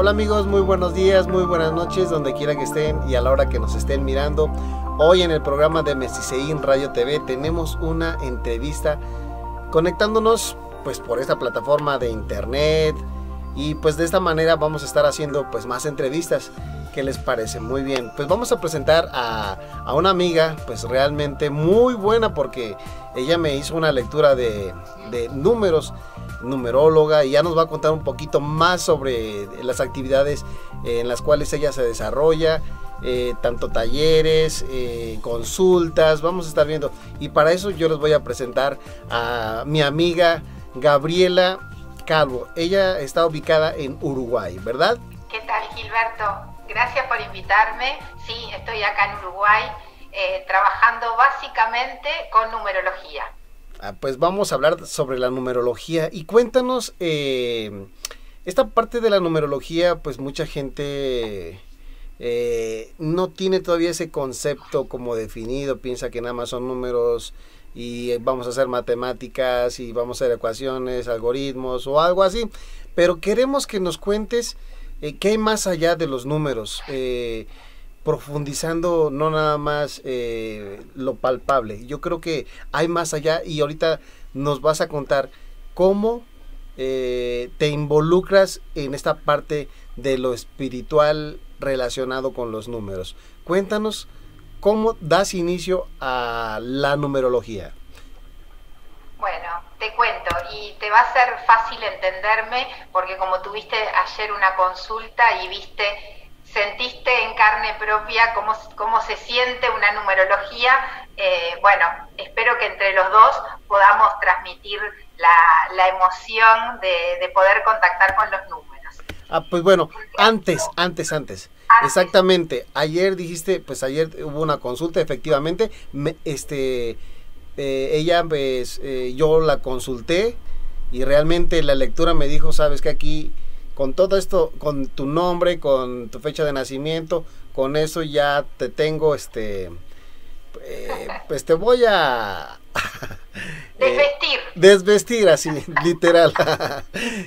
Hola amigos, muy buenos días, muy buenas noches, donde quiera que estén y a la hora que nos estén mirando. Hoy en el programa de Mesticeín Radio TV tenemos una entrevista conectándonos pues por esta plataforma de internet y pues de esta manera vamos a estar haciendo pues más entrevistas. ¿Qué les parece? Muy bien, pues vamos a presentar a una amiga pues realmente muy buena porque ella me hizo una lectura de números, numeróloga, y ya nos va a contar un poquito más sobre las actividades en las cuales ella se desarrolla, tanto talleres, consultas, vamos a estar viendo. Y para eso yo les voy a presentar a mi amiga Gabriela Calvo. Ella está ubicada en Uruguay, ¿verdad? ¿Qué tal, Gilberto? Gracias por invitarme. Sí, estoy acá en Uruguay trabajando básicamente con numerología. Pues vamos a hablar sobre la numerología y cuéntanos, esta parte de la numerología, pues mucha gente no tiene todavía ese concepto como definido, piensa que nada más son números y vamos a hacer matemáticas y vamos a hacer ecuaciones, algoritmos o algo así, pero queremos que nos cuentes qué hay más allá de los números, profundizando no nada más lo palpable. Yo creo que hay más allá y ahorita nos vas a contar cómo te involucras en esta parte de lo espiritual relacionado con los números. Cuéntanos cómo das inicio a la numerología. Bueno, te cuento y te va a ser fácil entenderme porque como tuviste ayer una consulta y sentiste en carne propia cómo se siente una numerología, bueno, espero que entre los dos podamos transmitir la emoción de poder contactar con los números. Pues bueno, antes. Exactamente, ayer dijiste, pues ayer hubo una consulta, efectivamente, ella, pues, yo la consulté y realmente la lectura me dijo, sabes que aquí, con todo esto, con tu nombre, con tu fecha de nacimiento, con eso ya te tengo, pues te voy a desvestir así, literal.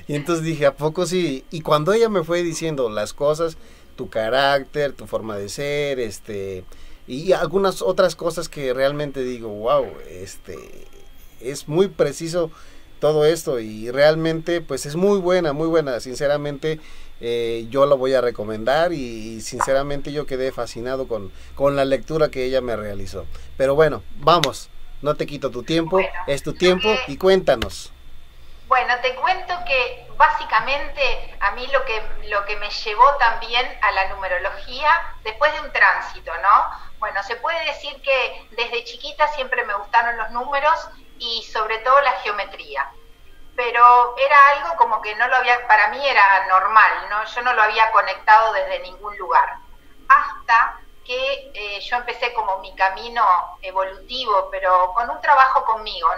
Y entonces dije, ¿a poco sí? Y cuando ella me fue diciendo las cosas, tu carácter, tu forma de ser, y algunas otras cosas que realmente digo, wow, es muy preciso todo esto y realmente pues es muy buena, sinceramente yo la voy a recomendar y sinceramente yo quedé fascinado con la lectura que ella me realizó. Pero bueno, vamos, no te quito tu tiempo, bueno, es tu tiempo y cuéntanos. Bueno, te cuento que básicamente a mí lo que me llevó también a la numerología, después de un tránsito, ¿no? Bueno, se puede decir que desde chiquita siempre me gustaron los números y sobre todo la geometría. Pero era algo como que no lo había, para mí era normal, ¿no? Yo no lo había conectado desde ningún lugar. Hasta que yo empecé como mi camino evolutivo, pero con un trabajo conmigo,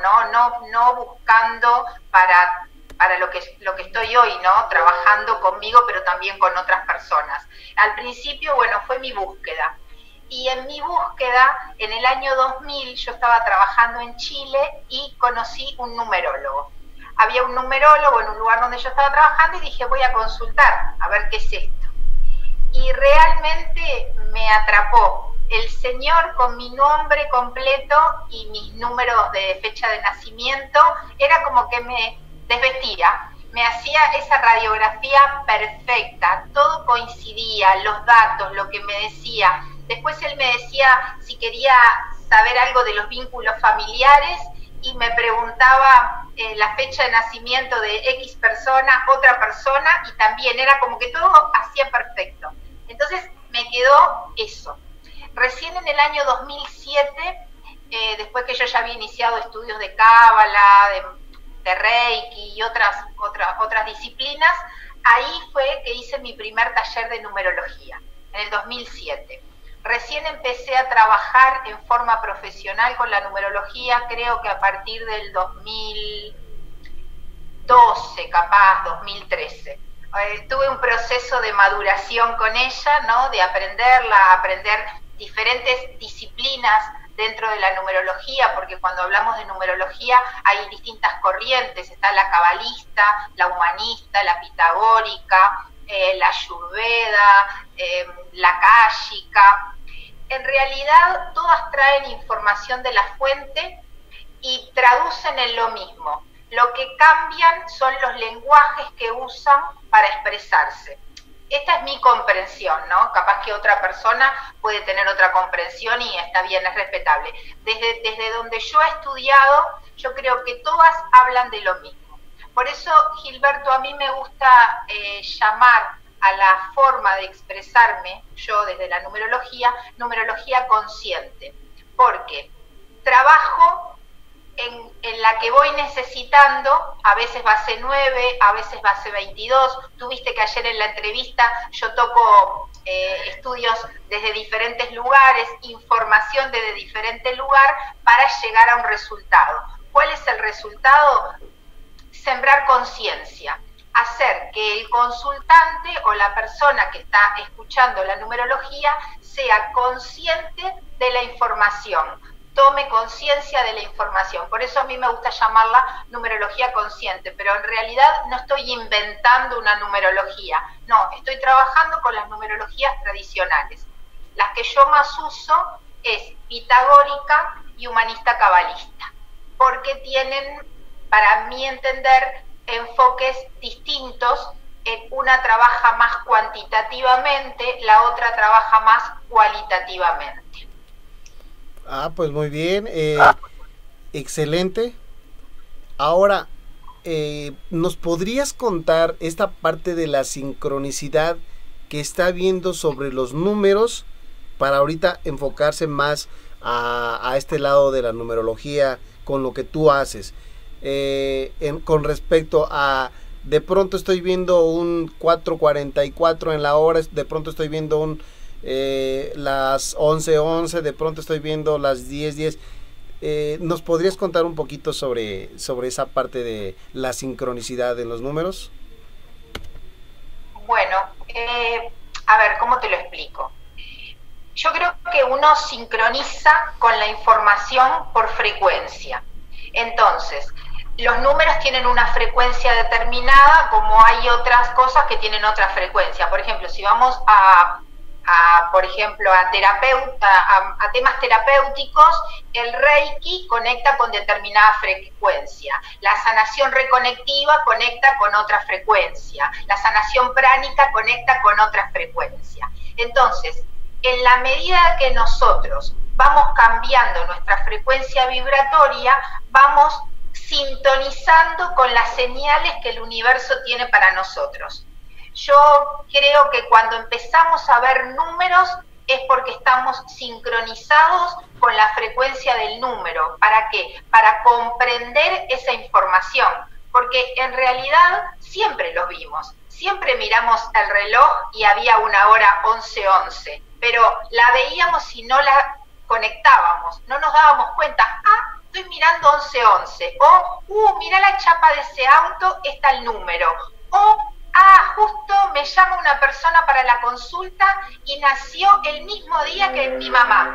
no buscando para lo que estoy hoy, ¿no? Trabajando conmigo, pero también con otras personas. Al principio, bueno, fue mi búsqueda. Y en mi búsqueda, en el año 2000, yo estaba trabajando en Chile y conocí un numerólogo. Había un numerólogo en un lugar donde yo estaba trabajando y dije, voy a consultar, a ver qué es esto. Y realmente me atrapó. El señor con mi nombre completo y mis números de fecha de nacimiento, era como que me desvestía. Me hacía esa radiografía perfecta, todo coincidía, los datos, lo que me decía. Después él me decía si quería saber algo de los vínculos familiares y me preguntaba la fecha de nacimiento de X persona, otra persona, y también era como que todo hacía perfecto. Entonces me quedó eso. Recién en el año 2007, después que yo ya había iniciado estudios de Cábala, de Reiki y otras disciplinas, ahí fue que hice mi primer taller de numerología, en el 2007. Recién empecé a trabajar en forma profesional con la numerología, creo que a partir del 2012, capaz, 2013. Tuve un proceso de maduración con ella, ¿no? De aprenderla, aprender diferentes disciplinas dentro de la numerología, porque cuando hablamos de numerología hay distintas corrientes, está la cabalista, la humanista, la pitagórica, la Ayurveda, la Káshika. En realidad todas traen información de la fuente y traducen en lo mismo. Lo que cambian son los lenguajes que usan para expresarse. Esta es mi comprensión, ¿no? Capaz que otra persona puede tener otra comprensión y está bien, es respetable. Desde donde yo he estudiado, yo creo que todas hablan de lo mismo. Por eso, Gilberto, a mí me gusta llamar a la forma de expresarme, yo desde la numerología consciente, porque trabajo en la que voy necesitando, a veces base 9, a veces base 22, tuviste que ayer en la entrevista yo toco estudios desde diferentes lugares, información desde diferente lugar para llegar a un resultado. ¿Cuál es el resultado? Sembrar conciencia, hacer que el consultante o la persona que está escuchando la numerología sea consciente de la información, tome conciencia de la información. Por eso a mí me gusta llamarla numerología consciente, pero en realidad no estoy inventando una numerología, no, estoy trabajando con las numerologías tradicionales. Las que yo más uso es pitagórica y humanista cabalista, porque tienen, para mi entender, enfoques distintos. Una trabaja más cuantitativamente, la otra trabaja más cualitativamente. Ah, pues muy bien, excelente. Ahora, ¿nos podrías contar esta parte de la sincronicidad que está viendo sobre los números para ahorita enfocarse más a este lado de la numerología con lo que tú haces? Con respecto a, de pronto estoy viendo un 4:44 en la hora, de pronto estoy viendo las 11:11, de pronto estoy viendo las 10:10. ¿Nos podrías contar un poquito sobre esa parte de la sincronicidad en los números? Bueno, a ver, ¿cómo te lo explico? Yo creo que uno sincroniza con la información por frecuencia. Entonces, los números tienen una frecuencia determinada, como hay otras cosas que tienen otra frecuencia. Por ejemplo, si vamos a temas terapéuticos, el Reiki conecta con determinada frecuencia, la sanación reconectiva conecta con otra frecuencia, la sanación pránica conecta con otra frecuencia. Entonces, en la medida que nosotros vamos cambiando nuestra frecuencia vibratoria, vamos sintonizando con las señales que el universo tiene para nosotros. Yo creo que cuando empezamos a ver números es porque estamos sincronizados con la frecuencia del número. ¿Para qué? Para comprender esa información, porque en realidad siempre lo vimos. Siempre miramos el reloj y había una hora 11:11, pero la veíamos y no la conectábamos, no nos dábamos cuenta. Estoy mirando 11:11, o mira la chapa de ese auto, está el número, o justo me llama una persona para la consulta y nació el mismo día que mi mamá,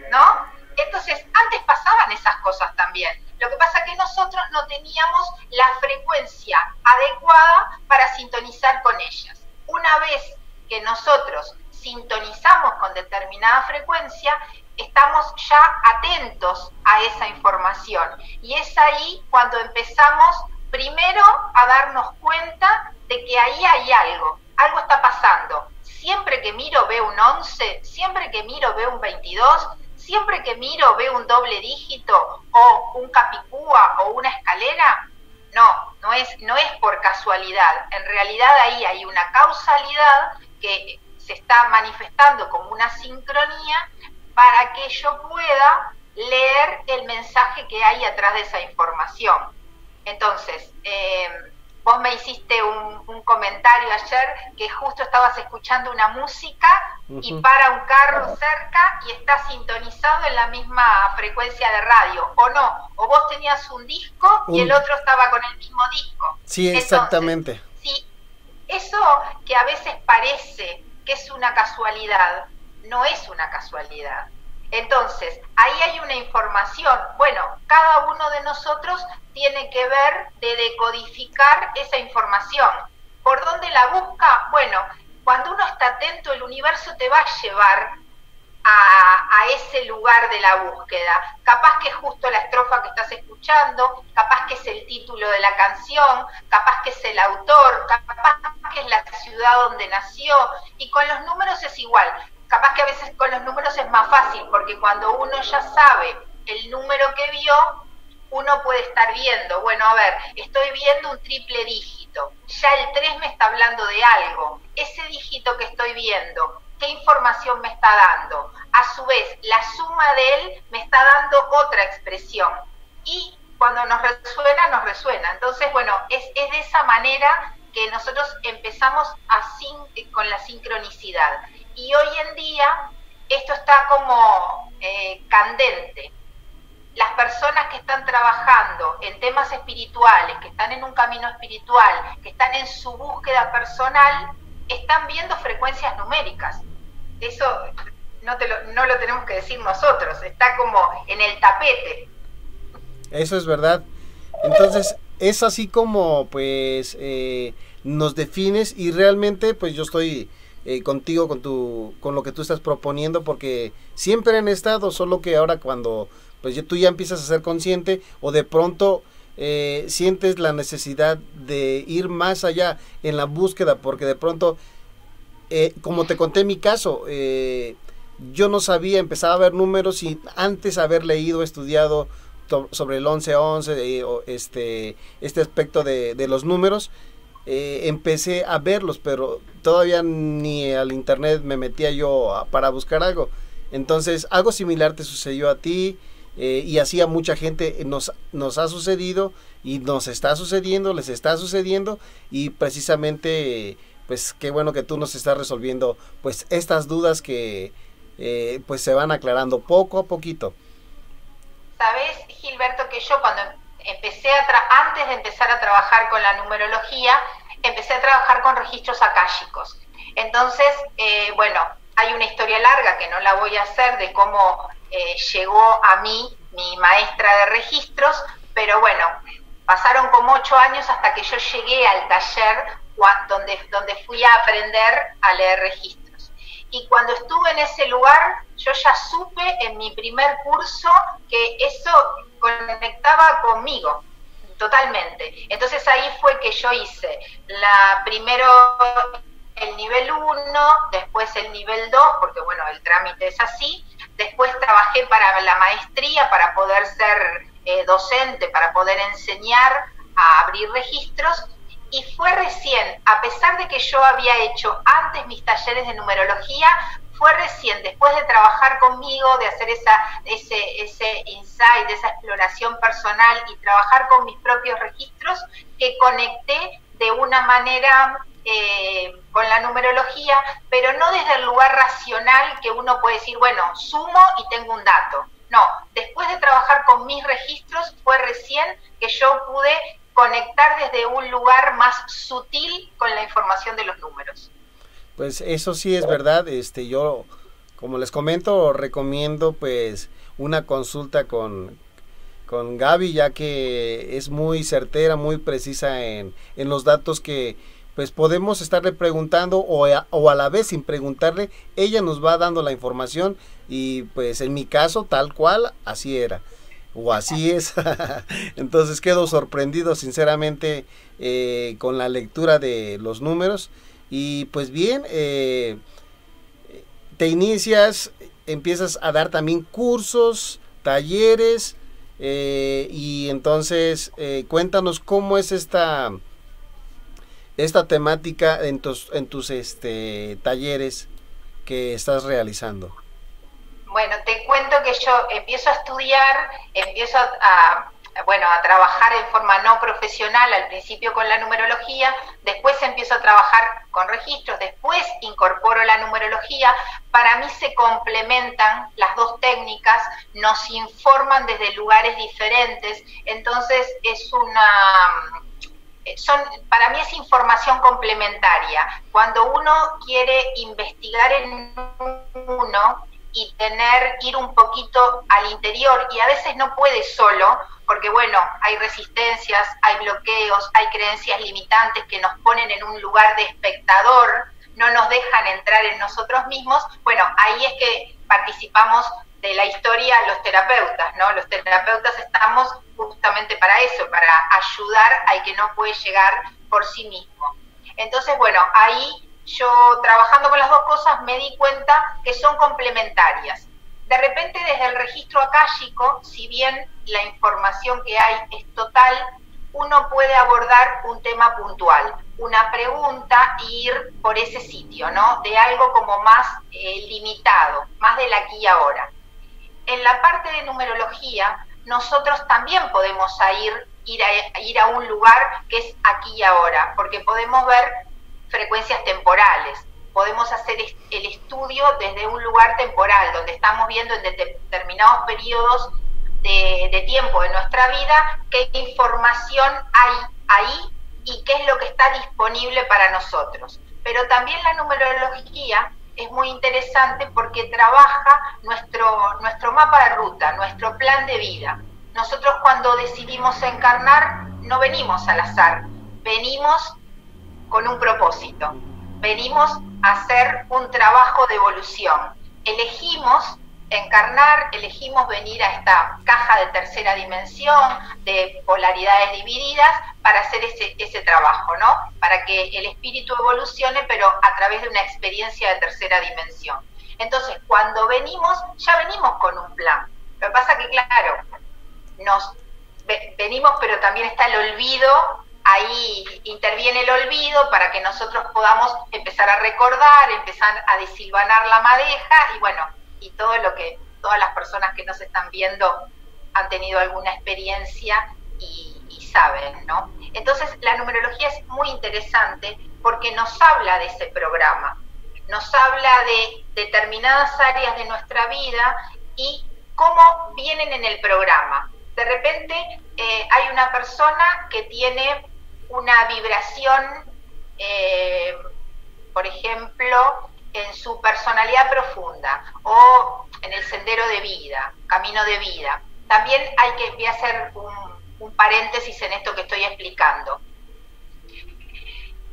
¿no? Entonces, antes pasaban esas cosas también. Lo que pasa es que nosotros no teníamos la frecuencia adecuada para sintonizar con ellas. Una vez que nosotros sintonizamos con determinada frecuencia, estamos ya atentos a esa información. Y es ahí cuando empezamos primero a darnos cuenta de que ahí hay algo está pasando. Siempre que miro veo un 11, siempre que miro veo un 22, siempre que miro veo un doble dígito o un capicúa o una escalera. No es por casualidad. En realidad ahí hay una causalidad que se está manifestando como una sincronía para que yo pueda leer el mensaje que hay atrás de esa información. Entonces, vos me hiciste un comentario ayer que justo estabas escuchando una música y para un carro cerca y está sintonizado en la misma frecuencia de radio, o no, o vos tenías un disco y el otro estaba con el mismo disco. Sí, exactamente. Entonces, sí, eso que a veces parece que es una casualidad, no es una casualidad. Entonces, ahí hay una información. Bueno, cada uno de nosotros tiene que ver de decodificar esa información, ¿Por dónde la busca? Bueno, cuando uno está atento, el universo te va a llevar a ese lugar de la búsqueda. Capaz que es justo la estrofa que estás escuchando, capaz que es el título de la canción, capaz que es el autor, capaz que es la ciudad donde nació, y con los números es igual. Capaz que a veces con los números es más fácil, porque cuando uno ya sabe el número que vio, uno puede estar viendo, bueno, a ver, estoy viendo un triple dígito, ya el 3 me está hablando de algo, ese dígito que estoy viendo, ¿qué información me está dando? A su vez, la suma de él me está dando otra expresión, y cuando nos resuena. Entonces, bueno, es de esa manera que nosotros empezamos con la sincronicidad. Y hoy en día esto está como candente. Las personas que están trabajando en temas espirituales, que están en un camino espiritual, que están en su búsqueda personal, están viendo frecuencias numéricas. Eso no lo tenemos que decir nosotros, está como en el tapete. Eso es verdad. Entonces, es así como pues nos defines, y realmente pues yo estoy contigo con lo que tú estás proponiendo, porque siempre han estado, solo que ahora cuando pues tú ya empiezas a ser consciente, o de pronto sientes la necesidad de ir más allá en la búsqueda, porque de pronto, como te conté en mi caso, yo no sabía, empezaba a ver números, y antes haber leído, estudiado sobre el 11-11, este aspecto de los números, empecé a verlos, pero todavía ni al internet me metía yo para buscar algo. Entonces, algo similar te sucedió a ti, y así a mucha gente nos ha sucedido, y nos está sucediendo, les está sucediendo, y precisamente, pues qué bueno que tú nos estás resolviendo pues estas dudas que pues se van aclarando poco a poquito. Sabes, Gilberto, que yo cuando antes de empezar a trabajar con la numerología, empecé a trabajar con registros akáshicos. Entonces, bueno, hay una historia larga que no la voy a hacer de cómo llegó a mí mi maestra de registros, pero bueno, pasaron como 8 años hasta que yo llegué al taller donde fui a aprender a leer registros. Y cuando estuve en ese lugar, yo ya supe en mi primer curso que eso conectaba conmigo totalmente. Entonces ahí fue que yo hice primero el nivel 1, después el nivel 2, porque bueno, el trámite es así. Después trabajé para la maestría, para poder ser docente, para poder enseñar a abrir registros. Y fue recién, a pesar de que yo había hecho antes mis talleres de numerología, fue recién, después de trabajar conmigo, de hacer ese insight, esa exploración personal y trabajar con mis propios registros, que conecté de una manera con la numerología, pero no desde el lugar racional que uno puede decir, bueno, sumo y tengo un dato. No, después de trabajar con mis registros, fue recién que yo pude conectar desde un lugar más sutil con la información de los números. Pues eso sí es verdad. Yo, como les comento, recomiendo pues una consulta con Gaby, ya que es muy certera, muy precisa en los datos que pues podemos estarle preguntando, o a la vez sin preguntarle, ella nos va dando la información, y pues en mi caso tal cual así era, o así es. Entonces quedo sorprendido sinceramente con la lectura de los números. Y pues bien, te inicias, empiezas a dar también cursos, talleres, y entonces cuéntanos cómo es esta temática en tus talleres que estás realizando. Bueno, te cuento que yo empiezo a estudiar, empiezo a trabajar en forma no profesional, al principio con la numerología, después empiezo a trabajar con registros, después incorporo la numerología. Para mí se complementan las dos técnicas, nos informan desde lugares diferentes, entonces para mí es información complementaria. Cuando uno quiere investigar en uno ir un poquito al interior, y a veces no puede solo, porque bueno, hay resistencias, hay bloqueos, hay creencias limitantes que nos ponen en un lugar de espectador, no nos dejan entrar en nosotros mismos. Bueno, ahí es que participamos de la historia los terapeutas, ¿no? Los terapeutas estamos justamente para eso, para ayudar al que no puede llegar por sí mismo. Entonces, bueno, ahí yo, trabajando con las dos cosas, me di cuenta que son complementarias. De repente, desde el registro akáshico, si bien la información que hay es total, uno puede abordar un tema puntual, una pregunta, e ir por ese sitio, ¿no? De algo como más limitado, más del aquí y ahora. En la parte de numerología, nosotros también podemos ir a un lugar que es aquí y ahora, porque podemos ver frecuencias temporales, podemos hacer el estudio desde un lugar temporal, donde estamos viendo en determinados periodos de tiempo de nuestra vida qué información hay ahí y qué es lo que está disponible para nosotros. Pero también la numerología es muy interesante porque trabaja nuestro mapa de ruta, nuestro plan de vida. Nosotros, cuando decidimos encarnar, no venimos al azar, venimos con un propósito, venimos a hacer un trabajo de evolución. Elegimos encarnar, elegimos venir a esta caja de tercera dimensión, de polaridades divididas, para hacer ese trabajo, ¿no? Para que el espíritu evolucione, pero a través de una experiencia de tercera dimensión. Entonces, cuando venimos, ya venimos con un plan. Lo que pasa que, claro, venimos, pero también está el olvido. Ahí interviene el olvido para que nosotros podamos empezar a recordar, empezar a desilvanar la madeja, y bueno, y todo lo que todas las personas que nos están viendo han tenido alguna experiencia y saben, ¿no? Entonces, la numerología es muy interesante porque nos habla de ese programa, nos habla de determinadas áreas de nuestra vida y cómo vienen en el programa. De repente hay una persona que tiene una vibración, por ejemplo, en su personalidad profunda o en el sendero de vida, camino de vida. También voy a hacer un paréntesis en esto que estoy explicando.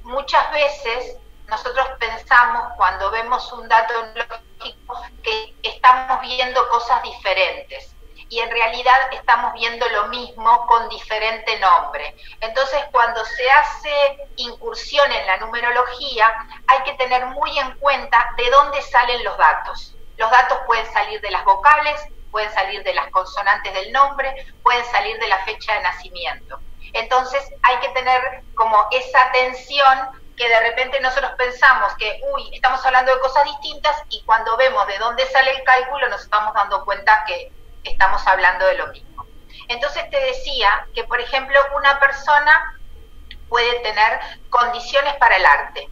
Muchas veces nosotros pensamos, cuando vemos un dato lógico, que estamos viendo cosas diferentes. Y en realidad estamos viendo lo mismo con diferente nombre. Entonces, cuando se hace incursión en la numerología, hay que tener muy en cuenta de dónde salen los datos. Los datos pueden salir de las vocales, pueden salir de las consonantes del nombre, pueden salir de la fecha de nacimiento. Entonces, hay que tener como esa atención, que de repente nosotros pensamos que, estamos hablando de cosas distintas, y cuando vemos de dónde sale el cálculo, nos estamos dando cuenta que estamos hablando de lo mismo. Entonces te decía que, por ejemplo, una persona puede tener condiciones para el arte,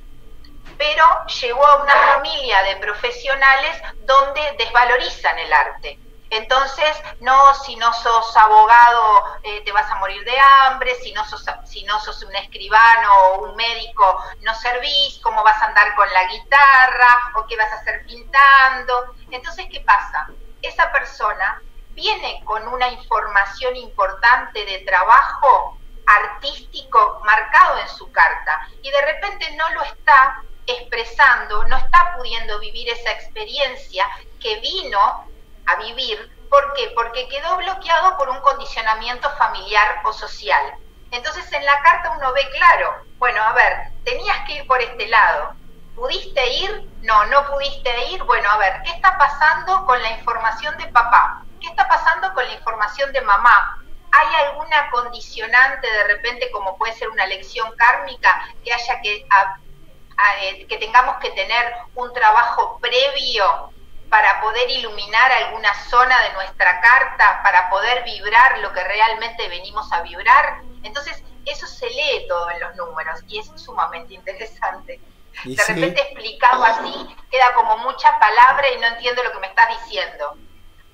pero llegó a una familia de profesionales donde desvalorizan el arte. Entonces, no, si no sos abogado te vas a morir de hambre, si no sos un escribano o un médico no servís, ¿cómo vas a andar con la guitarra? ¿O qué vas a hacer pintando? Entonces, ¿qué pasa? Esa persona viene con una información importante de trabajo artístico marcado en su carta, y de repente no lo está expresando, no está pudiendo vivir esa experiencia que vino a vivir. ¿Por qué? Porque quedó bloqueado por un condicionamiento familiar o social. Entonces, en la carta uno ve claro, bueno, a ver, tenías que ir por este lado. ¿Pudiste ir? No, no pudiste ir. Bueno, a ver, ¿qué está pasando con la información de papá? ¿Qué está pasando con la información de mamá? ¿Hay alguna condicionante de repente, como puede ser una lección kármica, que haya que tengamos que tener un trabajo previo para poder iluminar alguna zona de nuestra carta, para poder vibrar lo que realmente venimos a vibrar? Entonces, eso se lee todo en los números y es sumamente interesante. De repente, explicado así, queda como mucha palabra y no entiendo lo que me estás diciendo.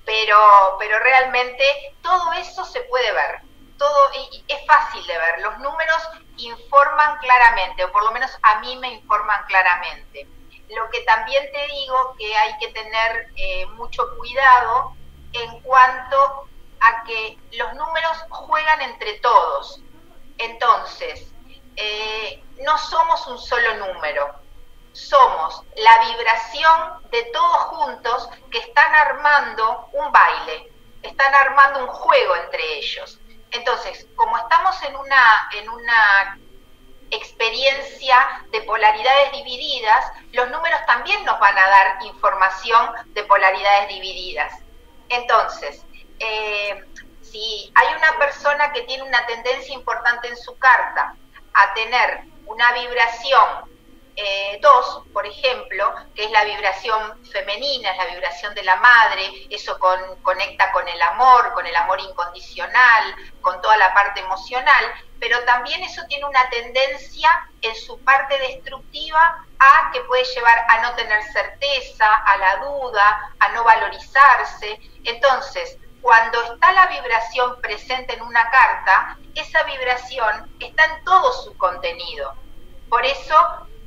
Pero realmente todo eso se puede ver, todo es fácil de ver. Los números informan claramente, o por lo menos a mí me informan claramente. lo que también te digo que hay que tener mucho cuidado en cuanto a que los números juegan entre todos. Entonces, no somos un solo número, somos la vibración de todos juntos que están armando un baile, están armando un juego entre ellos. Entonces, como estamos en una experiencia de polaridades divididas, los números también nos van a dar información de polaridades divididas. Entonces, si hay una persona que tiene una tendencia importante en su carta a tener una vibración 2, por ejemplo, que es la vibración femenina, es la vibración de la madre, eso conecta con el amor incondicional, con toda la parte emocional, pero también eso tiene una tendencia en su parte destructiva a que puede llevar a no tener certeza, a la duda, a no valorizarse. Entonces, cuando está la vibración presente en una carta, esa vibración está en todo su contenido. Por eso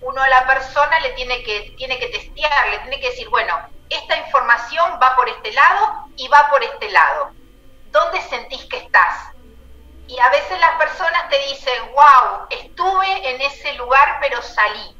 uno a la persona le tiene que testear, le tiene que decir, bueno, esta información va por este lado y va por este lado. ¿Dónde sentís que estás? Y a veces las personas te dicen, wow, estuve en ese lugar pero salí.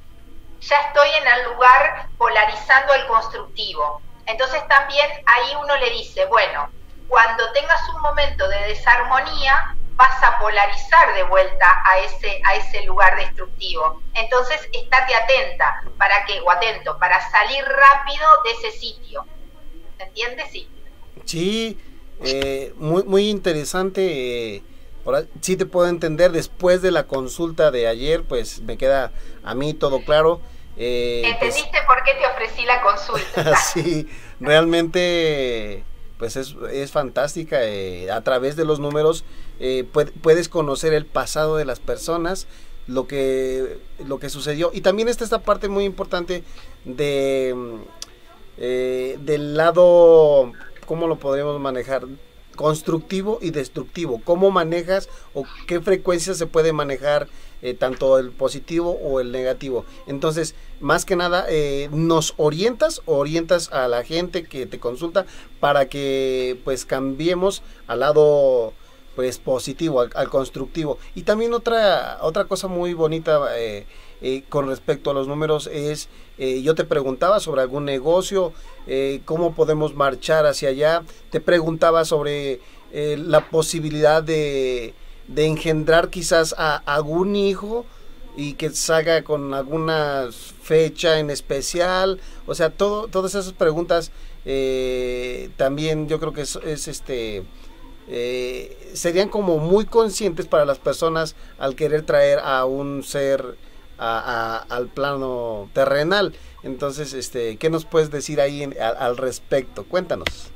Ya estoy en el lugar polarizando el constructivo. Entonces también ahí uno le dice, bueno, cuando tengas un momento de desarmonía, vas a polarizar de vuelta a ese lugar destructivo. Entonces, estate atenta, atento, para salir rápido de ese sitio. ¿Se entiende? Sí. Sí, muy interesante. Ahora sí te puedo entender, después de la consulta de ayer, pues me queda a mí todo claro. ¿Entendiste pues, por qué te ofrecí la consulta? Sí, realmente pues es fantástica. A través de los números puedes conocer el pasado de las personas, lo que sucedió, y también está esta parte muy importante del lado, ¿cómo lo podríamos manejar? Constructivo y destructivo. ¿Cómo manejas o qué frecuencia se puede manejar tanto el positivo o el negativo? Entonces, más que nada, nos orientas a la gente que te consulta para que pues cambiemos al lado pues positivo, al constructivo. Y también otra cosa muy bonita con respecto a los números es, yo te preguntaba sobre algún negocio, cómo podemos marchar hacia allá. Te preguntaba sobre la posibilidad de engendrar quizás a algún hijo y que salga con alguna fecha en especial. O sea, todas esas preguntas también yo creo que serían como muy conscientes para las personas al querer traer a un ser al plano terrenal. Entonces, ¿qué nos puedes decir ahí al respecto? Cuéntanos.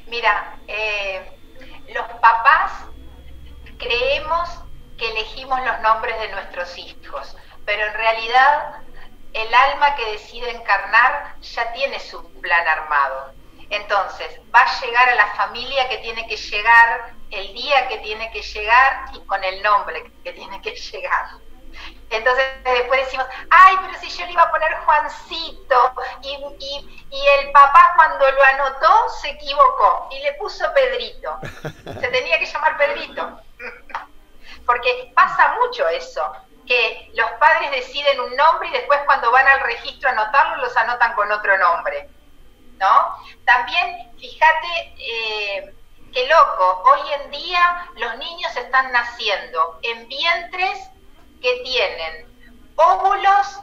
Mira, los papás creemos que elegimos los nombres de nuestros hijos, pero en realidad el alma que decide encarnar ya tiene su plan armado. Entonces, va a llegar a la familia que tiene que llegar, el día que tiene que llegar y con el nombre que tiene que llegar. Entonces después decimos, ay, pero si yo le iba a poner Juancito y el papá cuando lo anotó se equivocó y le puso Pedrito. Se tenía que llamar Pedrito. Porque pasa mucho eso, que los padres deciden un nombre y después cuando van al registro a anotarlo, los anotan con otro nombre, ¿no? También, fíjate, qué loco, hoy en día los niños están naciendo en vientres que tienen óvulos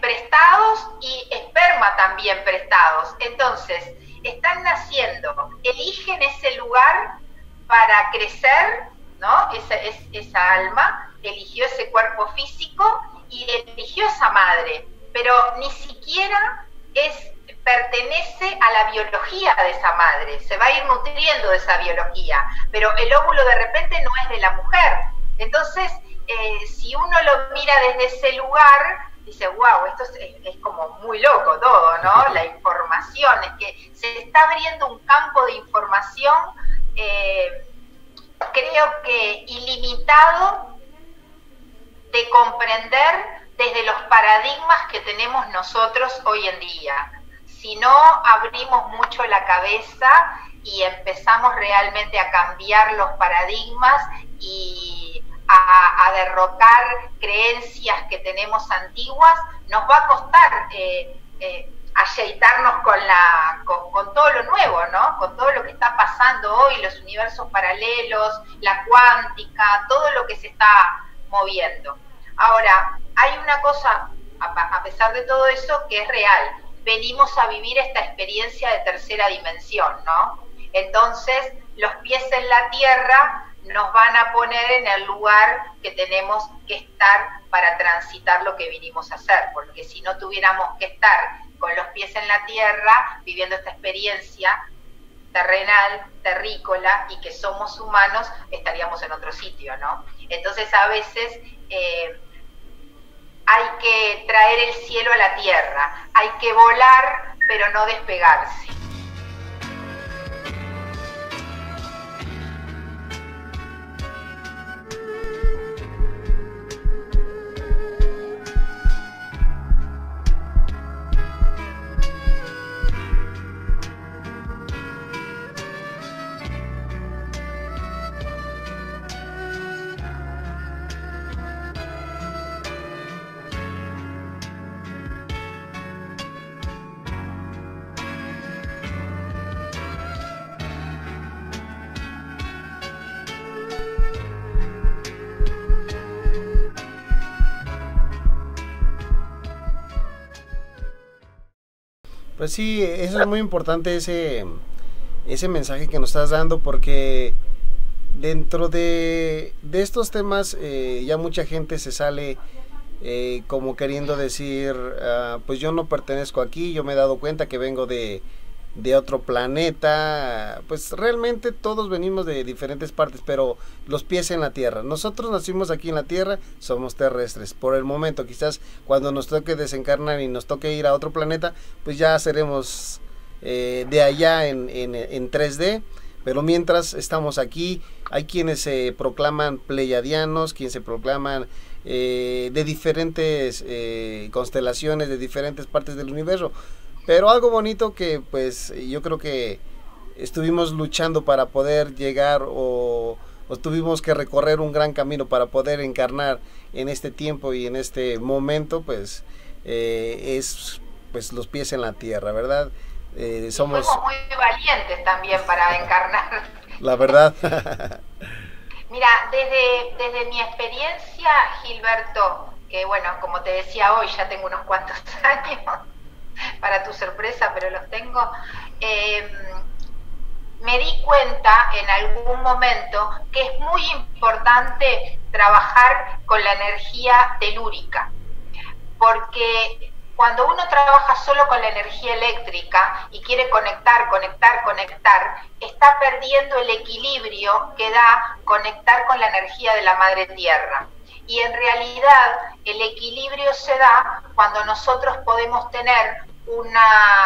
prestados y esperma también prestados. Entonces, están naciendo, eligen ese lugar para crecer, ¿no? Esa alma eligió ese cuerpo físico y eligió esa madre, pero ni siquiera pertenece a la biología de esa madre, se va a ir nutriendo de esa biología, pero el óvulo de repente no es de la mujer. Entonces, si uno lo mira desde ese lugar, dice, wow, esto es como muy loco todo, ¿no? La información, es que se está abriendo un campo de información, creo que ilimitado, de comprender, desde los paradigmas que tenemos nosotros hoy en día. Si no abrimos mucho la cabeza y empezamos realmente a cambiar los paradigmas y a derrocar creencias que tenemos antiguas, nos va a costar aceitarnos con todo lo nuevo, ¿no? Con todo lo que está pasando hoy, los universos paralelos, la cuántica, todo lo que se está moviendo. Ahora, hay una cosa, a pesar de todo eso, que es real. Venimos a vivir esta experiencia de tercera dimensión, ¿no? Entonces, los pies en la tierra nos van a poner en el lugar que tenemos que estar para transitar lo que vinimos a hacer, porque si no tuviéramos que estar con los pies en la tierra, viviendo esta experiencia terrenal, terrícola, y que somos humanos, estaríamos en otro sitio, ¿no? Entonces, a veces hay que traer el cielo a la tierra, hay que volar, pero no despegarse. Pues sí, eso es muy importante, ese mensaje que nos estás dando, porque dentro de estos temas ya mucha gente se sale como queriendo decir, pues yo no pertenezco aquí, yo me he dado cuenta que vengo de otro planeta. Pues realmente todos venimos de diferentes partes, pero los pies en la tierra. Nosotros nacimos aquí en la tierra, somos terrestres por el momento. Quizás cuando nos toque desencarnar y nos toque ir a otro planeta, pues ya seremos de allá en 3D, pero mientras estamos aquí, hay quienes se proclaman pleiadianos, quienes se proclaman de diferentes constelaciones, de diferentes partes del universo. Pero algo bonito que pues yo creo que estuvimos luchando para poder llegar, o tuvimos que recorrer un gran camino para poder encarnar en este tiempo y en este momento, pues es pues los pies en la tierra, ¿verdad? Somos muy valientes también para encarnar. La verdad. Mira, desde mi experiencia, Gilberto, que bueno, como te decía hoy, ya tengo unos cuantos años, para tu sorpresa, pero los tengo, me di cuenta en algún momento que es muy importante trabajar con la energía telúrica, porque cuando uno trabaja solo con la energía eléctrica y quiere conectar, está perdiendo el equilibrio que da conectar con la energía de la Madre Tierra. Y en realidad el equilibrio se da cuando nosotros podemos tener una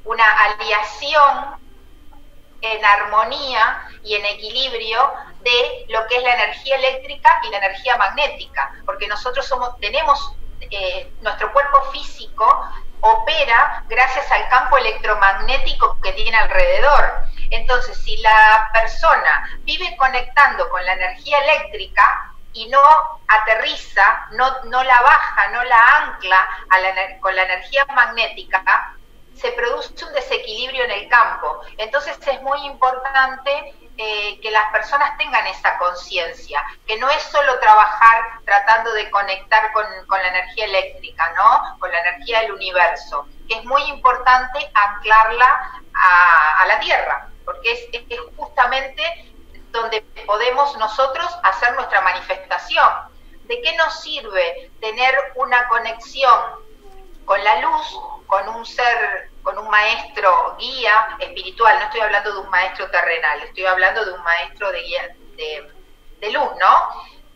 aliación en armonía y en equilibrio de lo que es la energía eléctrica y la energía magnética, porque nosotros tenemos nuestro cuerpo físico opera gracias al campo electromagnético que tiene alrededor. Entonces, si la persona vive conectando con la energía eléctrica y no aterriza, no la baja, no la ancla con la energía magnética, se produce un desequilibrio en el campo. Entonces es muy importante que las personas tengan esa conciencia, que no es solo trabajar tratando de conectar con la energía eléctrica, ¿no? Con la energía del universo, que es muy importante anclarla a la Tierra, porque es justamente donde podemos nosotros hacer nuestra manifestación. ¿De qué nos sirve tener una conexión con la luz, con un ser, con un maestro guía espiritual? No estoy hablando de un maestro terrenal, estoy hablando de un maestro de guía de luz, ¿no?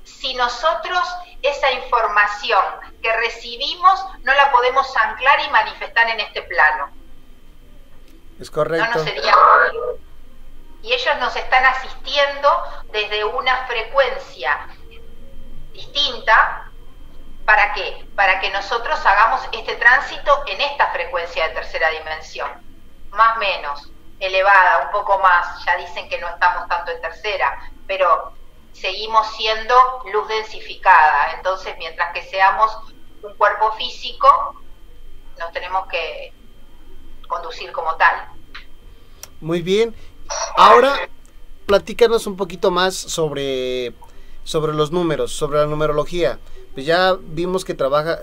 Si nosotros esa información que recibimos no la podemos anclar y manifestar en este plano. Es correcto. No nos sería útil. Y ellos nos están asistiendo desde una frecuencia distinta. ¿Para qué? que nosotros hagamos este tránsito en esta frecuencia de tercera dimensión, más o menos, elevada, un poco más. Ya dicen que no estamos tanto en tercera, pero seguimos siendo luz densificada. Entonces, mientras que seamos un cuerpo físico, nos tenemos que conducir como tal. Muy bien. Ahora, platícanos un poquito más sobre los números, sobre la numerología. Pues ya vimos que trabaja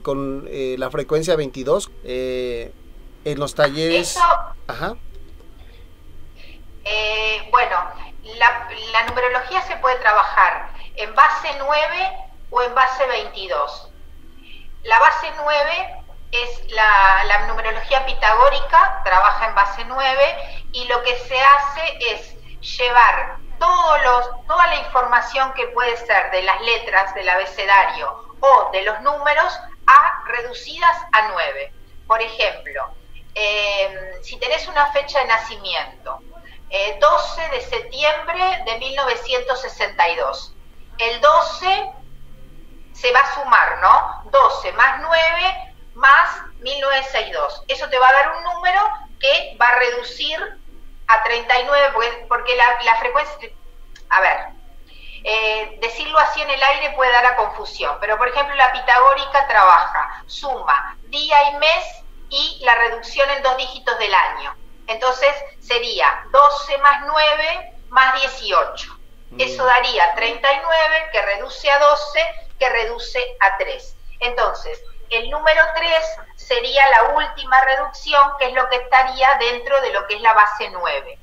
con la frecuencia 22 en los talleres. Eso, ajá. Bueno, la numerología se puede trabajar en base 9 o en base 22. La base 9 es la numerología pitagórica, trabaja en base 9, y lo que se hace es llevar toda la información que puede ser de las letras del abecedario o de los números reducidas a 9. Por ejemplo, si tenés una fecha de nacimiento, 12 de septiembre de 1962, el 12 se va a sumar, ¿no? 12 más 9 más 1962. Eso te va a dar un número que va a reducir a 39, porque la frecuencia, a ver, decirlo así en el aire puede dar a confusión, pero por ejemplo la pitagórica trabaja, suma día y mes y la reducción en 2 dígitos del año. Entonces sería 12 más 9 más 18. Eso daría 39, que reduce a 12, que reduce a 3. Entonces, el número 3 sería la última reducción, que es lo que estaría dentro de lo que es la base 9.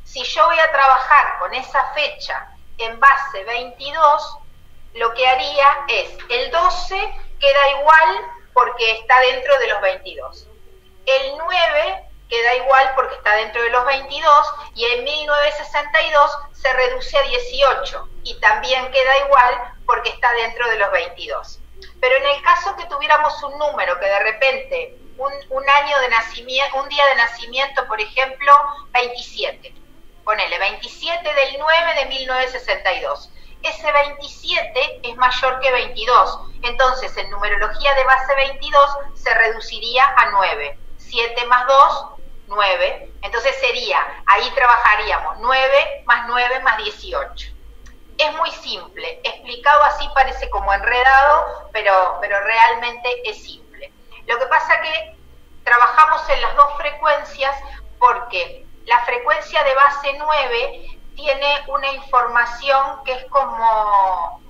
Si yo voy a trabajar con esa fecha en base 22, lo que haría es, el 12 queda igual porque está dentro de los 22. El 9 queda igual porque está dentro de los 22, y en 1962 se reduce a 18 y también queda igual porque está dentro de los 22. Pero en el caso que tuviéramos un número que de repente, un año de nacimiento, un día de nacimiento, por ejemplo, 27, ponele 27 del 9 de 1962, ese 27 es mayor que 22, entonces en numerología de base 22 se reduciría a 9, 7 más 2, 9, entonces sería, ahí trabajaríamos 9 más 18. Es muy simple, explicado así parece como enredado, pero realmente es simple. Lo que pasa que trabajamos en las dos frecuencias porque la frecuencia de base 9 tiene una información que es como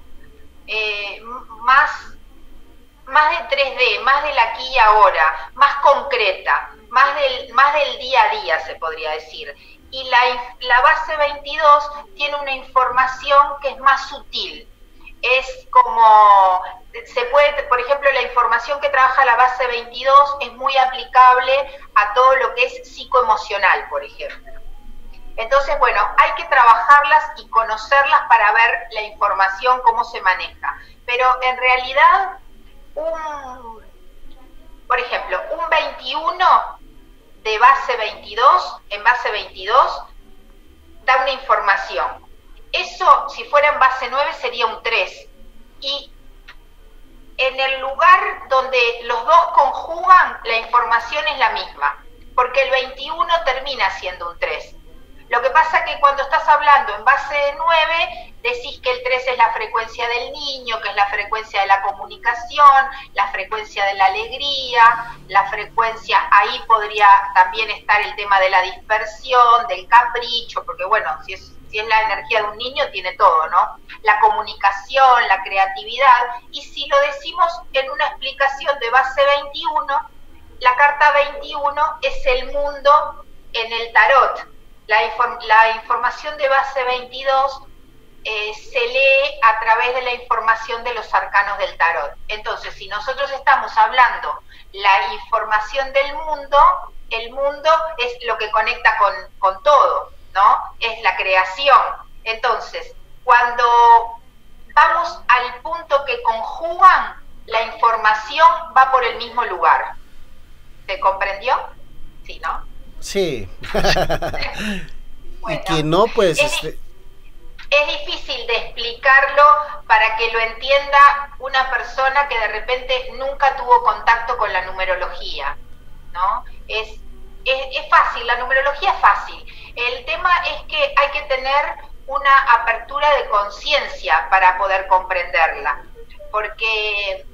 más de 3D, más del aquí y ahora, más concreta, más del día a día, se podría decir. Y la base 22 tiene una información que es más sutil. Es como, por ejemplo, la información que trabaja la base 22 es muy aplicable a todo lo que es psicoemocional, por ejemplo. Entonces, bueno, hay que trabajarlas y conocerlas para ver la información, cómo se maneja. Pero en realidad, por ejemplo, un 21 de base 22, en base 22, da una información. Eso, si fuera en base 9, sería un 3. Y en el lugar donde los dos conjugan, la información es la misma, porque el 21 termina siendo un 3. Lo que pasa es que cuando estás hablando en base 9, decís que el 3 es la frecuencia del niño, que es la frecuencia de la comunicación, la frecuencia de la alegría, la frecuencia, ahí podría también estar el tema de la dispersión, del capricho, porque bueno, si es la energía de un niño, tiene todo, ¿no? La comunicación, la creatividad, y si lo decimos en una explicación de base 21, la carta 21 es el mundo en el tarot. La información de base 22 se lee a través de la información de los arcanos del tarot. Entonces, si nosotros estamos hablando la información del mundo, el mundo es lo que conecta con todo, ¿no? Es la creación. Entonces, cuando vamos al punto que conjugan, la información va por el mismo lugar. ¿Se comprendió? Sí, ¿no? Sí. Bueno, y que no, pues... es difícil de explicarlo para que lo entienda una persona que de repente nunca tuvo contacto con la numerología, ¿no? Es fácil, la numerología es fácil. El tema es que hay que tener una apertura de conciencia para poder comprenderla, porque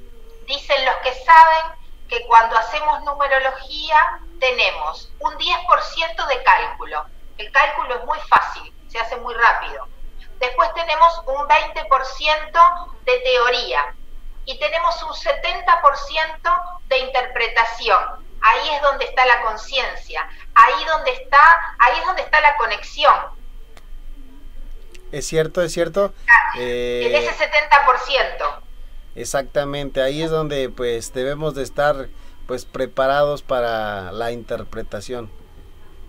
dicen los que saben que cuando hacemos numerología tenemos un 10% de cálculo. El cálculo es muy fácil, se hace muy rápido. Después tenemos un 20% de teoría y tenemos un 70% de interpretación. Ahí es donde está la conciencia, ahí es donde está la conexión. Es cierto. En ese 70%. Exactamente, ahí es donde pues debemos de estar pues preparados para la interpretación.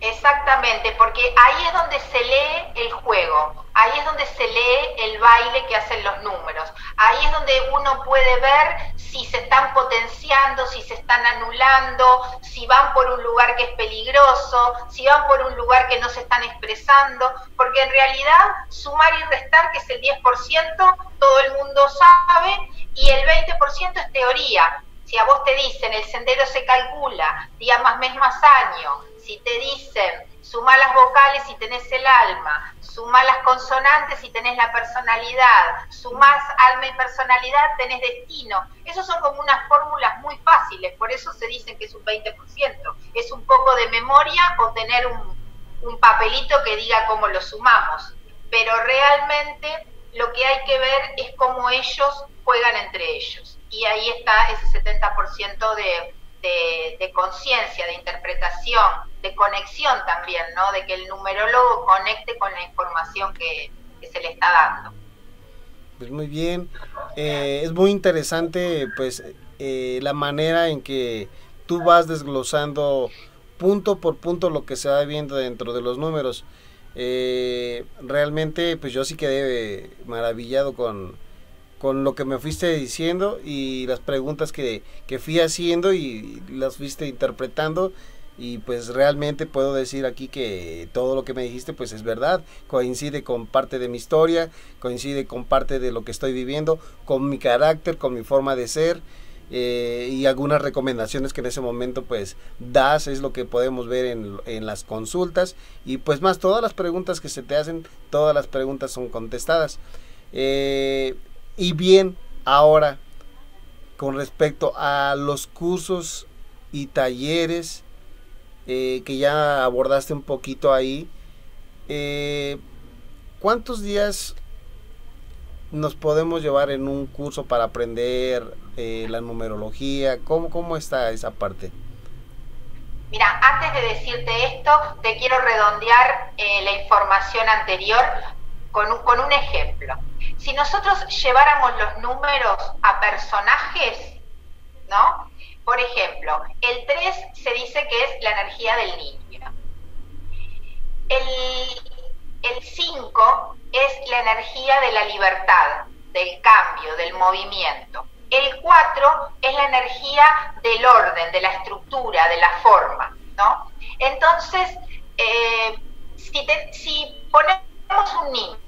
Exactamente, porque ahí es donde se lee el juego, ahí es donde se lee el baile que hacen los números, ahí es donde uno puede ver si se están potenciando, si se están anulando, si van por un lugar que es peligroso, si van por un lugar que no se están expresando, porque en realidad sumar y restar, que es el 10%, todo el mundo sabe, y el 20% es teoría. Si a vos te dicen el sendero se calcula, día más mes más año, si te dicen sumá las vocales y tenés el alma, sumá las consonantes y tenés la personalidad, sumás alma y personalidad, tenés destino. Esos son como unas fórmulas muy fáciles, por eso se dicen que es un 20%. Es un poco de memoria o tener un papelito que diga cómo lo sumamos. Pero realmente lo que hay que ver es cómo ellos juegan entre ellos. Y ahí está ese 70% de conciencia, de interpretación, de conexión también, ¿no? De que el numerólogo conecte con la información que se le está dando. Pues muy bien, es muy interesante pues la manera en que tú vas desglosando punto por punto lo que se va viendo dentro de los números. Realmente pues yo sí quedé maravillado con lo que me fuiste diciendo y las preguntas que fui haciendo y las fuiste interpretando, y pues realmente puedo decir aquí que todo lo que me dijiste pues es verdad, coincide con parte de mi historia, coincide con parte de lo que estoy viviendo, con mi carácter, con mi forma de ser, y algunas recomendaciones que en ese momento pues das, es lo que podemos ver en las consultas, y pues más todas las preguntas que se te hacen, todas las preguntas son contestadas. Y bien, ahora con respecto a los cursos y talleres que ya abordaste un poquito ahí, ¿cuántos días nos podemos llevar en un curso para aprender la numerología? ¿Cómo está esa parte? Mira, antes de decirte esto, te quiero redondear la información anterior con un ejemplo. Si nosotros lleváramos los números a personajes, ¿no? Por ejemplo, el 3 se dice que es la energía del niño. El 5 es la energía de la libertad, del cambio, del movimiento. El 4 es la energía del orden, de la estructura, de la forma, ¿no? Entonces, si ponemos un niño,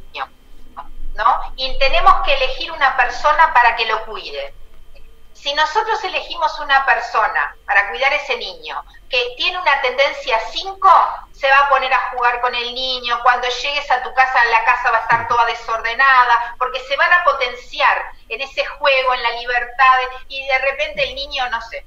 ¿no? Y tenemos que elegir una persona para que lo cuide. Si nosotros elegimos una persona para cuidar a ese niño que tiene una tendencia 5, se va a poner a jugar con el niño. Cuando llegues a tu casa, la casa va a estar toda desordenada, porque se van a potenciar en ese juego, en la libertad, y de repente el niño, no sé,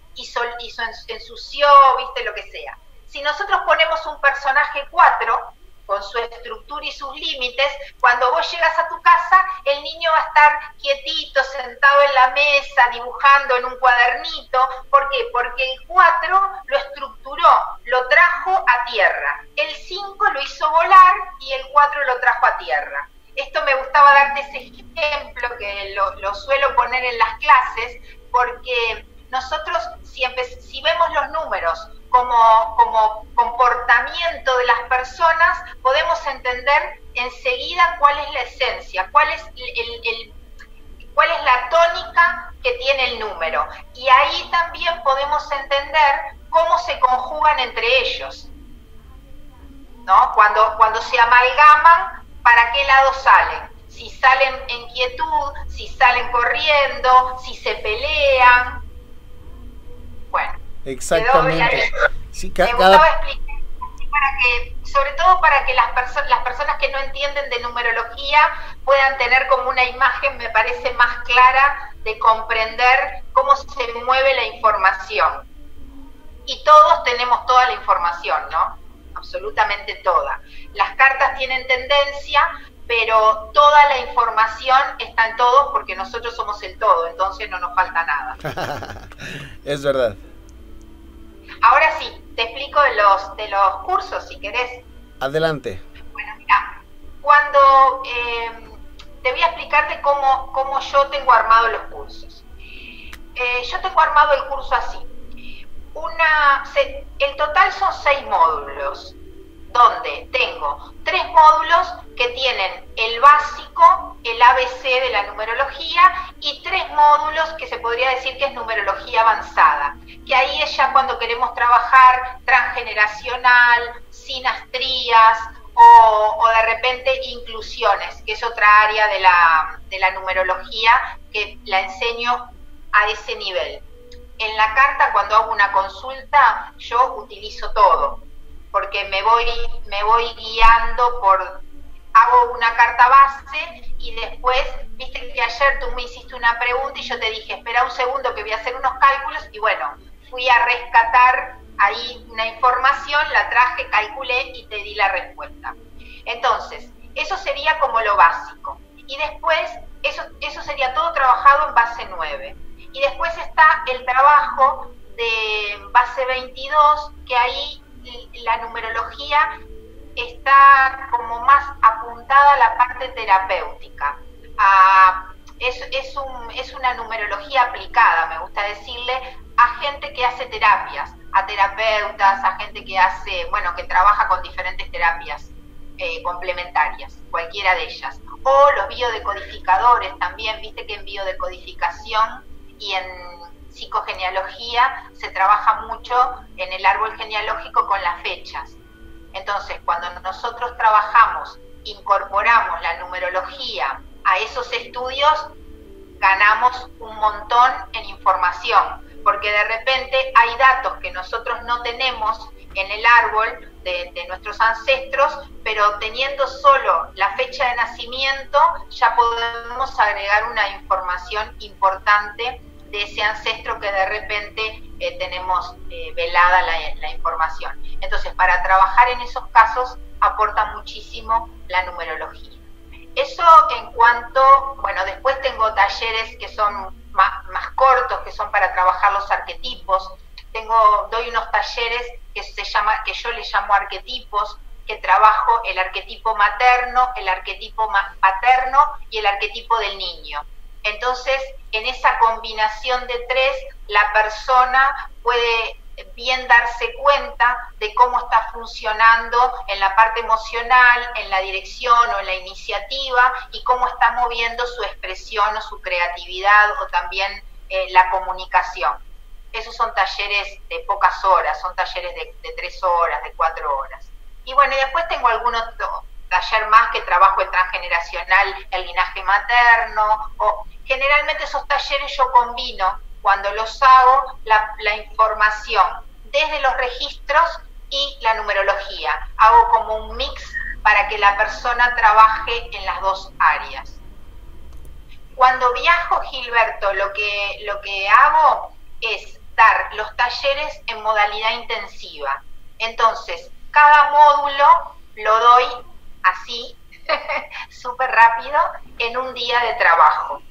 ensució, viste, lo que sea. Si nosotros ponemos un personaje 4, con su estructura y sus límites, cuando vos llegas a tu casa, el niño va a estar quietito, sentado en la mesa, dibujando en un cuadernito. ¿Por qué? Porque el 4 lo estructuró, lo trajo a tierra. El 5 lo hizo volar y el 4 lo trajo a tierra. Esto me gustaba darte ese ejemplo, que lo suelo poner en las clases, porque nosotros si vemos los números como comportamiento de las personas, podemos entender enseguida cuál es la esencia, cuál es la tónica que tiene el número. Y ahí también podemos entender cómo se conjugan entre ellos, ¿no? Cuando se amalgaman, ¿para qué lado salen? si salen en quietud, si salen corriendo, si se pelean. Bueno, exactamente. Sí, me gustaba explicar para que, sobre todo para que las personas que no entienden de numerología puedan tener como una imagen, me parece, más clara de comprender cómo se mueve la información. Y todos tenemos toda la información, ¿no? Absolutamente toda. Las cartas tienen tendencia, pero toda la información está en todos porque nosotros somos el todo, entonces no nos falta nada. Es verdad. Ahora sí, te explico de los cursos, si querés. Adelante. Bueno, mira, cuando te voy a explicarte cómo yo tengo armado los cursos. Yo tengo armado el curso así. El total son 6 módulos, donde tengo 3 módulos que tienen el básico, el ABC de la numerología, y 3 módulos que se podría decir que es numerología avanzada, que ahí es ya cuando queremos trabajar transgeneracional, sinastrías o de repente inclusiones, que es otra área de la numerología que la enseño a ese nivel. En la carta, cuando hago una consulta, yo utilizo todo, porque me voy guiando hago una carta base y después, viste que ayer tú me hiciste una pregunta y yo te dije, espera un segundo que voy a hacer unos cálculos, y bueno, fui a rescatar ahí una información, la traje, calculé y te di la respuesta. Entonces, eso sería como lo básico. Y después, eso sería todo trabajado en base 9. Y después está el trabajo de base 22, que ahí la numerología está como más apuntada a la parte terapéutica. Es una numerología aplicada, me gusta decirle, a gente que hace terapias, a terapeutas, a gente que que trabaja con diferentes terapias complementarias, cualquiera de ellas. O los biodecodificadores también, viste que en biodecodificación y en psicogenealogía se trabaja mucho en el árbol genealógico con las fechas. Entonces, cuando nosotros trabajamos, incorporamos la numerología a esos estudios, ganamos un montón en información, porque de repente hay datos que nosotros no tenemos en el árbol de nuestros ancestros, pero teniendo solo la fecha de nacimiento ya podemos agregar una información importante de ese ancestro que de repente tenemos velada la información. Entonces, para trabajar en esos casos aporta muchísimo la numerología. Eso en cuanto, bueno, después tengo talleres que son más cortos, que son para trabajar los arquetipos. Doy unos talleres que yo les llamo arquetipos, que trabajo el arquetipo materno, el arquetipo paterno y el arquetipo del niño. Entonces, en esa combinación de 3, la persona puede bien darse cuenta de cómo está funcionando en la parte emocional, en la dirección o en la iniciativa, y cómo está moviendo su expresión o su creatividad o también la comunicación. Esos son talleres de pocas horas, son talleres de 3 horas, de 4 horas. Y bueno, y después tengo algún otro taller más que trabajo el transgeneracional, el linaje materno, o generalmente esos talleres yo combino, cuando los hago, la información desde los registros y la numerología. Hago como un mix para que la persona trabaje en las 2 áreas. Cuando viajo, Gilberto, lo que hago es dar los talleres en modalidad intensiva. Entonces, cada módulo lo doy así, súper rápido, en un día de trabajo.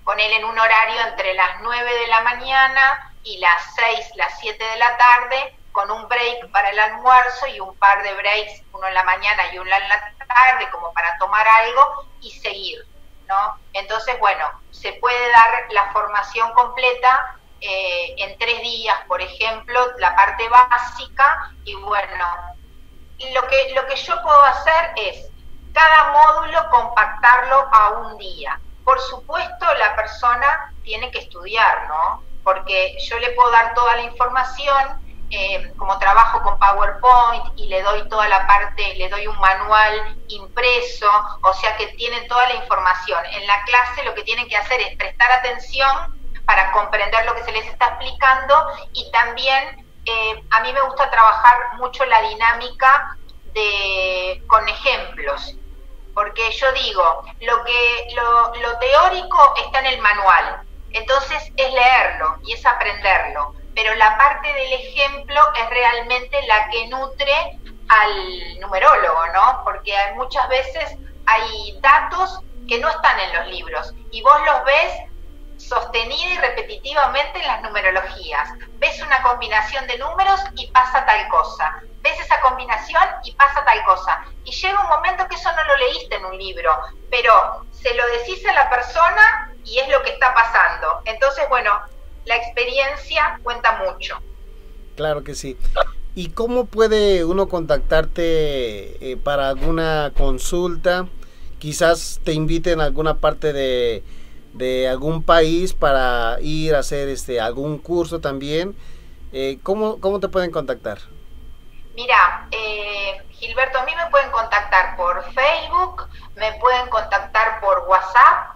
Ponele en un horario entre las 9 de la mañana y las 6, las 7 de la tarde, con un break para el almuerzo y un par de breaks, uno en la mañana y uno en la tarde, como para tomar algo y seguir, ¿no? Entonces, bueno, se puede dar la formación completa en 3 días, por ejemplo, la parte básica, y bueno, lo que yo puedo hacer es cada módulo compactarlo a un día. Por supuesto, la persona tiene que estudiar, ¿no? Porque yo le puedo dar toda la información como trabajo con PowerPoint y le doy toda la parte, le doy un manual impreso, o sea que tienen toda la información. En la clase lo que tienen que hacer es prestar atención para comprender lo que se les está explicando, y también a mí me gusta trabajar mucho la dinámica con ejemplos, porque yo digo, lo teórico está en el manual, entonces es leerlo y es aprenderlo, pero la parte del ejemplo es realmente la que nutre al numerólogo, ¿no? Porque muchas veces hay datos que no están en los libros y vos los ves sostenida y repetitivamente en las numerologías. Ves una combinación de números y pasa tal cosa. Ves esa combinación y pasa tal cosa. Y llega un momento que eso no lo leíste en un libro, pero se lo decís a la persona y es lo que está pasando. Entonces, bueno, la experiencia cuenta mucho. Claro que sí. ¿Y cómo puede uno contactarte para alguna consulta? Quizás te inviten a alguna parte de algún país para ir a hacer algún curso también. ¿Cómo te pueden contactar? Mira, Gilberto, a mí me pueden contactar por Facebook, me pueden contactar por WhatsApp,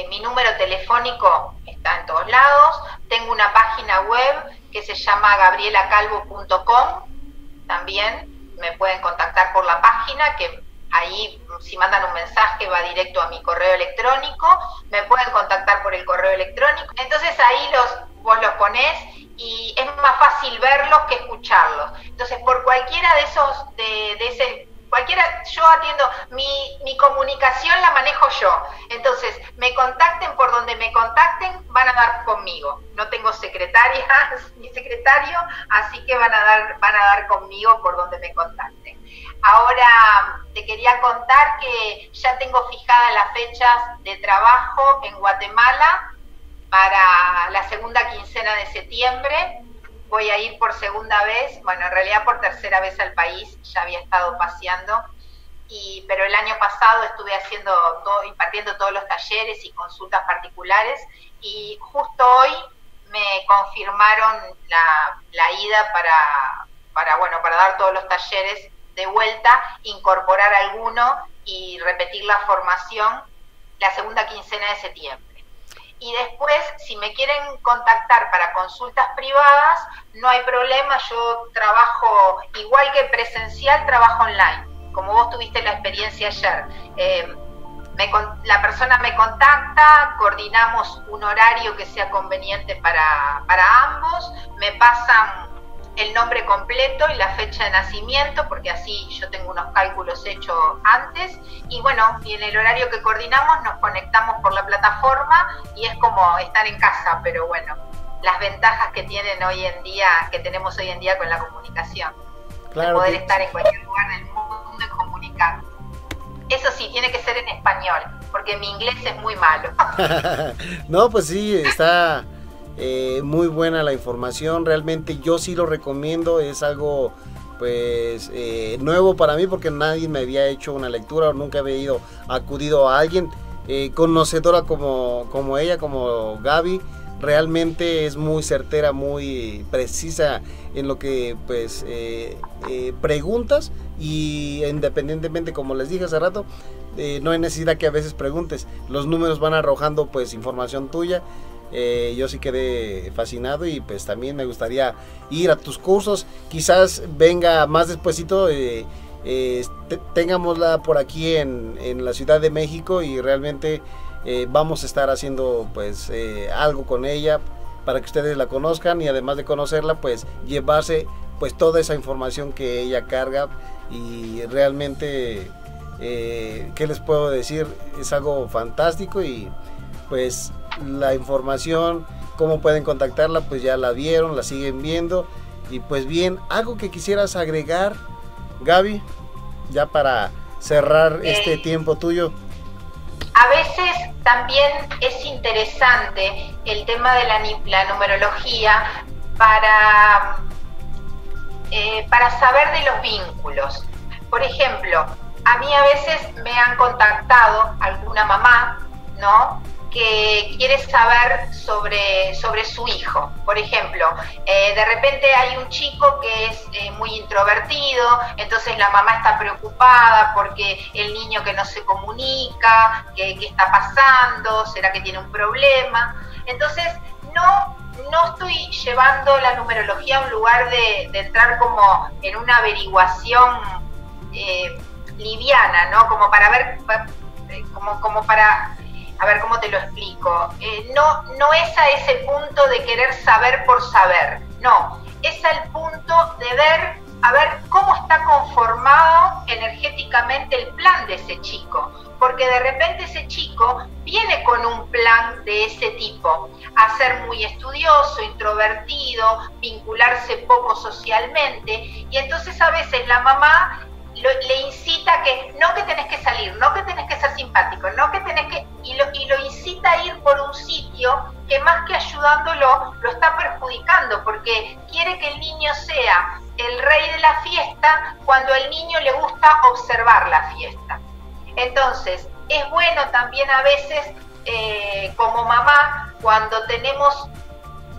mi número telefónico está en todos lados, tengo una página web que se llama gabrielacalvo.com, también me pueden contactar por la página, que ahí si mandan un mensaje va directo a mi correo electrónico, me pueden contactar por el correo electrónico, entonces ahí vos los ponés y es más fácil verlos que escucharlos. Entonces por cualquiera de esos, yo atiendo, mi comunicación la manejo yo, entonces me contacten por donde me contacten, van a dar conmigo, no tengo secretarias ni secretario, así que van a dar conmigo por donde me contacten. Ahora te quería contar que ya tengo fijadas las fechas de trabajo en Guatemala para la segunda quincena de septiembre. Voy a ir por segunda vez, bueno, en realidad por tercera vez al país, ya había estado paseando, pero el año pasado estuve impartiendo todos los talleres y consultas particulares, y justo hoy me confirmaron la ida para dar todos los talleres de vuelta, incorporar alguno y repetir la formación la segunda quincena de septiembre. Y después, si me quieren contactar para consultas privadas, no hay problema, yo trabajo, igual que presencial, trabajo online, como vos tuviste la experiencia ayer. La persona me contacta, coordinamos un horario que sea conveniente para ambos, me pasan el nombre completo y la fecha de nacimiento, porque así yo tengo unos cálculos hechos antes, y bueno, y en el horario que coordinamos nos conectamos por la plataforma y es como estar en casa, pero bueno, las ventajas que tenemos hoy en día con la comunicación, claro, poder estar en cualquier lugar del mundo y comunicar. Eso sí, tiene que ser en español, porque mi inglés es muy malo. No, pues sí, está muy buena la información, realmente yo sí lo recomiendo, es algo pues nuevo para mí porque nadie me había hecho una lectura o nunca había acudido a alguien conocedora como ella, como Gaby. Realmente es muy certera, muy precisa en lo que pues preguntas, y independientemente, como les dije hace rato, no hay necesidad que a veces preguntes, los números van arrojando pues información tuya. Yo sí quedé fascinado y pues también me gustaría ir a tus cursos, quizás venga más despuesito, tengámosla por aquí en la Ciudad de México, y realmente vamos a estar haciendo pues algo con ella para que ustedes la conozcan, y además de conocerla pues llevarse pues toda esa información que ella carga, y realmente ¿qué les puedo decir? Es algo fantástico, y pues la información, cómo pueden contactarla, pues ya la vieron, la siguen viendo. Y pues bien, algo que quisieras agregar, Gaby, ya para cerrar este tiempo tuyo. A veces también es interesante el tema de la numerología para saber de los vínculos. Por ejemplo, a mí a veces me han contactado alguna mamá, ¿no? que quiere saber sobre su hijo. Por ejemplo, de repente hay un chico que es muy introvertido, entonces la mamá está preocupada porque el niño que no se comunica, ¿qué está pasando? ¿Será que tiene un problema? Entonces, no estoy llevando la numerología a un lugar de entrar como en una averiguación liviana, ¿no? Como para ver, como para... A ver, ¿cómo te lo explico? No es a ese punto de querer saber por saber, no, es al punto de ver, a ver cómo está conformado energéticamente el plan de ese chico, porque de repente ese chico viene con un plan de ese tipo, a ser muy estudioso, introvertido, vincularse poco socialmente, y entonces a veces la mamá le incita que no, que tenés que salir, no, que tenés que ser simpático, no, que tenés que... Y lo incita a ir por un sitio que más que ayudándolo, lo está perjudicando, porque quiere que el niño sea el rey de la fiesta cuando al niño le gusta observar la fiesta. Entonces, es bueno también a veces, como mamá, cuando tenemos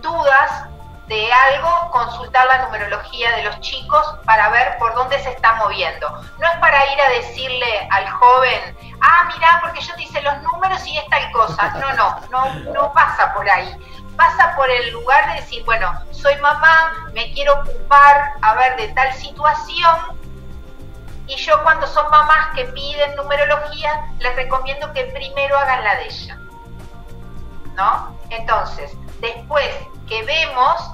dudas de algo, consultar la numerología de los chicos para ver por dónde se está moviendo. No es para ir a decirle al joven, mirá, porque yo te hice los números y es tal cosa. No pasa por ahí. Pasa por el lugar de decir, bueno, soy mamá, me quiero ocupar, a ver, de tal situación, y yo cuando son mamás que piden numerología, les recomiendo que primero hagan la de ella, ¿no? Entonces, después que vemos,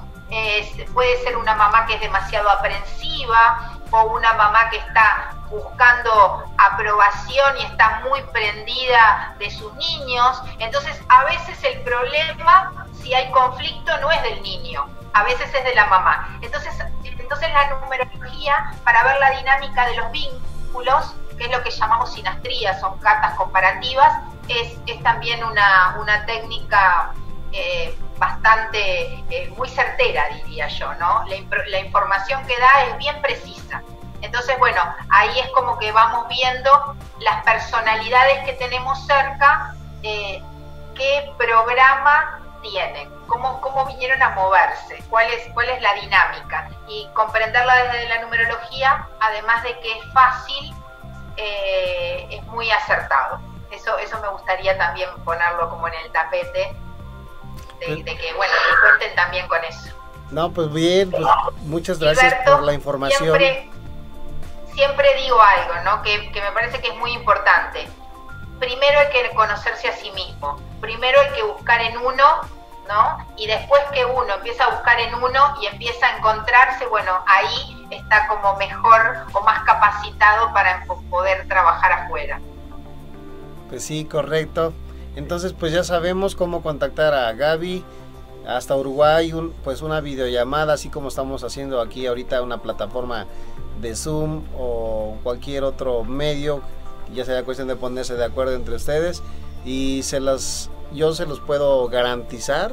puede ser una mamá que es demasiado aprensiva o una mamá que está buscando aprobación y está muy prendida de sus niños. Entonces, a veces el problema, si hay conflicto, no es del niño, a veces es de la mamá. Entonces la numerología, para ver la dinámica de los vínculos, que es lo que llamamos sinastría, son cartas comparativas, es también una técnica bastante, muy certera, diría yo, ¿no? La información que da es bien precisa. Entonces, bueno, ahí es como que vamos viendo las personalidades que tenemos cerca, qué programa tienen, cómo vinieron a moverse, cuál es la dinámica, y comprenderla desde la numerología, además de que es fácil, es muy acertado. Eso me gustaría también ponerlo como en el tapete, de que, bueno, que cuenten también con eso. No, pues bien, pues muchas gracias, Gilberto, por la información. Siempre digo algo, ¿no? Que me parece que es muy importante. Primero hay que conocerse a sí mismo. Primero hay que buscar en uno, ¿no? Y después que uno empieza a buscar en uno y empieza a encontrarse, bueno, ahí está como mejor o más capacitado para poder trabajar afuera. Pues sí, correcto. Entonces, pues ya sabemos cómo contactar a Gaby hasta Uruguay, pues una videollamada, así como estamos haciendo aquí ahorita, una plataforma de Zoom o cualquier otro medio, ya sea cuestión de ponerse de acuerdo entre ustedes, y yo se los puedo garantizar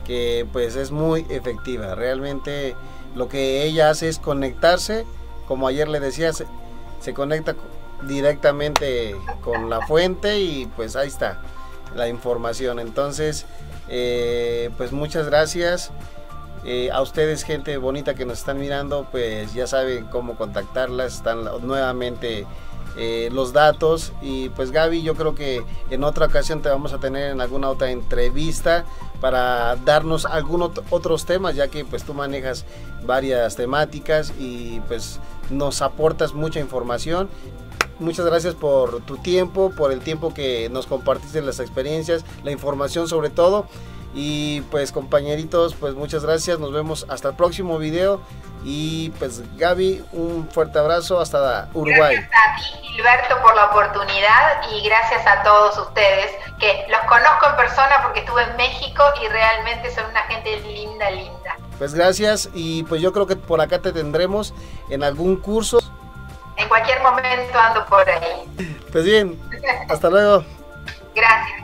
que pues es muy efectiva. Realmente lo que ella hace es conectarse, como ayer le decía, se conecta directamente con la fuente y pues ahí está la información. Entonces, pues muchas gracias a ustedes, gente bonita que nos están mirando, pues ya saben cómo contactarlas, están nuevamente los datos. Y pues Gaby, yo creo que en otra ocasión te vamos a tener en alguna otra entrevista para darnos algunos otros temas, ya que pues tú manejas varias temáticas y pues nos aportas mucha información. Muchas gracias por tu tiempo, por el tiempo que nos compartiste, las experiencias, la información sobre todo. Y pues compañeritos, pues muchas gracias, nos vemos hasta el próximo video. Y pues Gaby, un fuerte abrazo hasta Uruguay. Gracias a ti, Gilberto, por la oportunidad, y gracias a todos ustedes, que los conozco en persona porque estuve en México y realmente son una gente linda, linda. Pues gracias, y pues yo creo que por acá te tendremos en algún curso. En cualquier momento ando por ahí. Pues bien, hasta luego. Gracias.